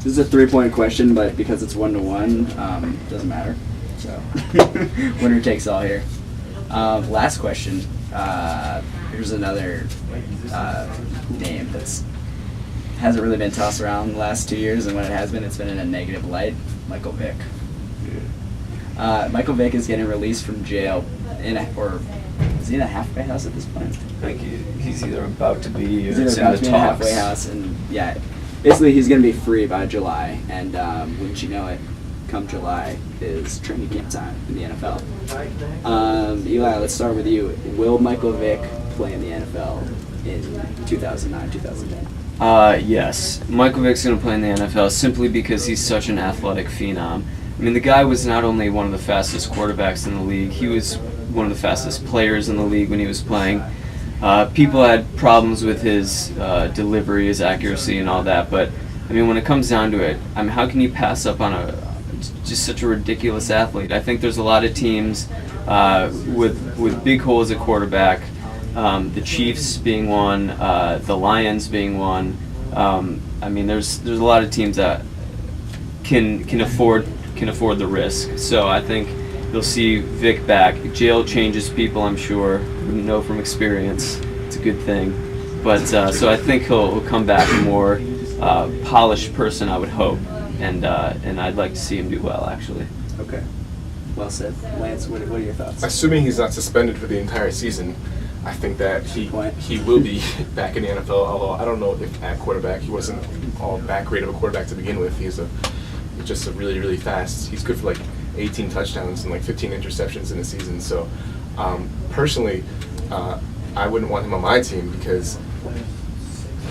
This is a 3-point question, but because it's 1-1, doesn't matter. So, winner takes all here. Last question. Here's another name that's hasn't really been tossed around the last 2 years, and when it has been, it's been in a negative light. Michael Vick. Michael Vick is getting released from jail is he in a halfway house at this point? I think he's either about to be or he's it's about in to the be in a talks. halfway house, and yeah, basically he's going to be free by July, and wouldn't you know it, come July is training camp time in the NFL. Eli, let's start with you. Will Michael Vick play in the NFL in 2009, 2010? Yes. Michael Vick's going to play in the NFL simply because he's such an athletic phenom. I mean, the guy was not only one of the fastest quarterbacks in the league, he was one of the fastest players in the league when he was playing. People had problems with his delivery, his accuracy, and all that, but I mean, when it comes down to it, I mean, how can you pass up on just such a ridiculous athlete? I think there's a lot of teams with big holes at quarterback. The Chiefs being one, the Lions being one. I mean, there's a lot of teams that can afford the risk. So I think you'll see Vic back. Jail changes people, I'm sure. We know from experience, it's a good thing. But so I think he'll come back a more polished person, I would hope, and I'd like to see him do well, actually. Okay. Well said. Lance, what are your thoughts? Assuming he's not suspended for the entire season, I think that he will be back in the NFL, although I don't know if at quarterback. He wasn't all that great of a quarterback to begin with. He's just a really, really fast. He's good for like 18 touchdowns and like 15 interceptions in a season. So personally, I wouldn't want him on my team because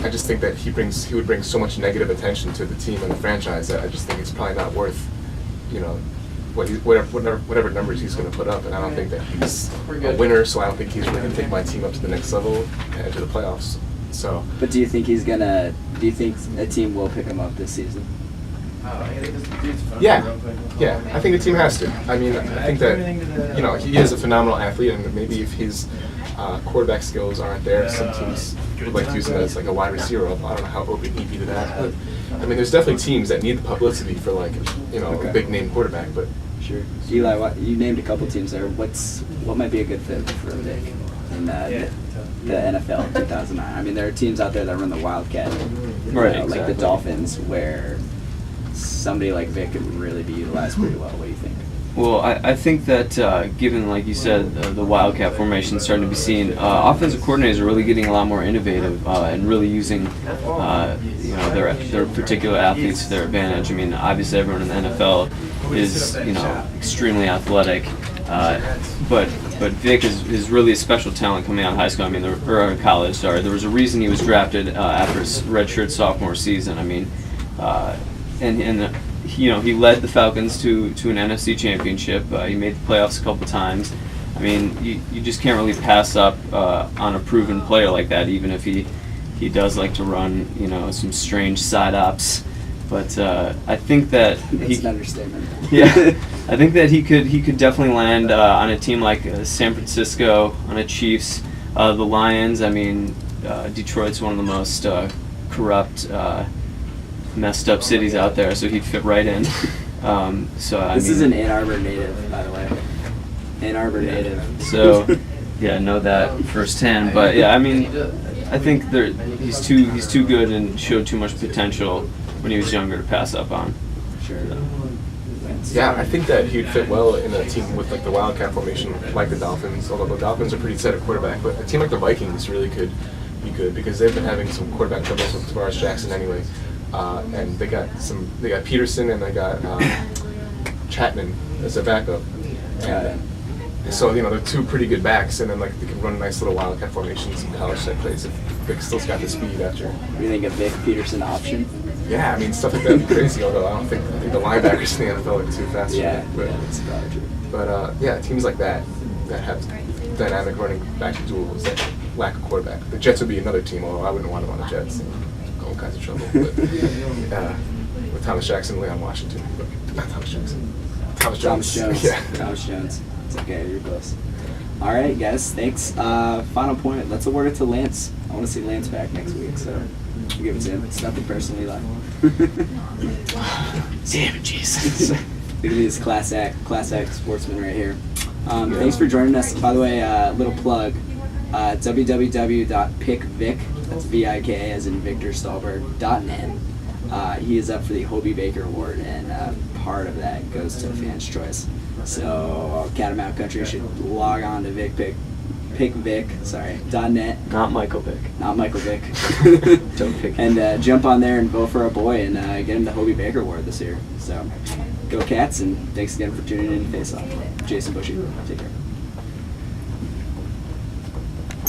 I just think that he would bring so much negative attention to the team and the franchise that I just think it's probably not worth, whatever numbers he's going to put up. And I don't think that he's a winner, so I don't think he's really going to take my team up to the next level and to the playoffs. So. But do you think do you think a team will pick him up this season? Yeah, I think the team has to. I mean, I think that, he is a phenomenal athlete, and maybe if his quarterback skills aren't there, some teams would like to use him as like a wide receiver. I don't know how open he'd be to that, but I mean, there's definitely teams that need the publicity for like, a big name quarterback, but. Sure. Eli, you named a couple teams there. What might be a good fit for Vic in the NFL in 2009? I mean, there are teams out there that run the Wildcat, Right, exactly. Like the Dolphins, where somebody like Vic could really be utilized pretty well. What do you think? Well, I think that given, like you said, the Wildcat formation starting to be seen, offensive coordinators are really getting a lot more innovative and really using their particular athletes to their advantage. I mean, obviously everyone in the NFL is extremely athletic, but Vic is really a special talent coming out of high school. I mean, or college. Sorry, there was a reason he was drafted after his redshirt sophomore season. I mean, he led the Falcons to an NFC championship. He made the playoffs a couple times. I mean, you just can't really pass up on a proven player like that, even if he does like to run, some strange side ops. But I think that that's an understatement. Yeah, I think that he could definitely land on a team like San Francisco, on a Chiefs, the Lions. I mean, Detroit's one of the most corrupt, messed up cities out there, so he'd fit right in. This is an Ann Arbor native, by the way. Ann Arbor native. So, yeah, know that firsthand. But yeah, I mean, I think he's too good and showed too much potential when he was younger to pass up on. Sure. Yeah, I think that he'd fit well in a team with like the Wildcat formation, like the Dolphins. Although the Dolphins are pretty set at quarterback, but a team like the Vikings really could be good because they've been having some quarterback troubles with Tavares Jackson anyway. And they got Peterson and they got Chapman as their backup. And so they're two pretty good backs, and then like they can run nice little Wildcat formations in college type plays if Vic still's got the speed after. You think a Vic Peterson option? Yeah, I mean stuff like that would be crazy. Although I think the linebackers in the NFL are too fast. Yeah, that's probably true. But teams like that have dynamic running back duels that lack a quarterback. The Jets would be another team, although I wouldn't want them on the Jets. All kinds of trouble. But, with Thomas Jackson and Leon Washington. But not Thomas Jackson. Thomas Jones. Yeah. Thomas Jones. It's okay, you're close. All right, guys, thanks. Final point. Let's award it to Lance I want to see Lance back next week, so I'll give it to him. It's nothing personally left. Damn it, Jesus. Look at this class act sportsman right here. Thanks for joining us. By the way, little plug, www.pickvic, that's V-I-K as in Victor Stallberg.net. He is up for the Hobie Baker Award, and part of that goes to Fans' Choice. So Catamount Country should log on to pickvic.net. Not Michael Vick. Not Michael Vick. Don't pick And jump on there and vote for our boy and get him the Hobie Baker Award this year. So go Cats, and thanks again for tuning in to Face Off. Jason Bushy, take care.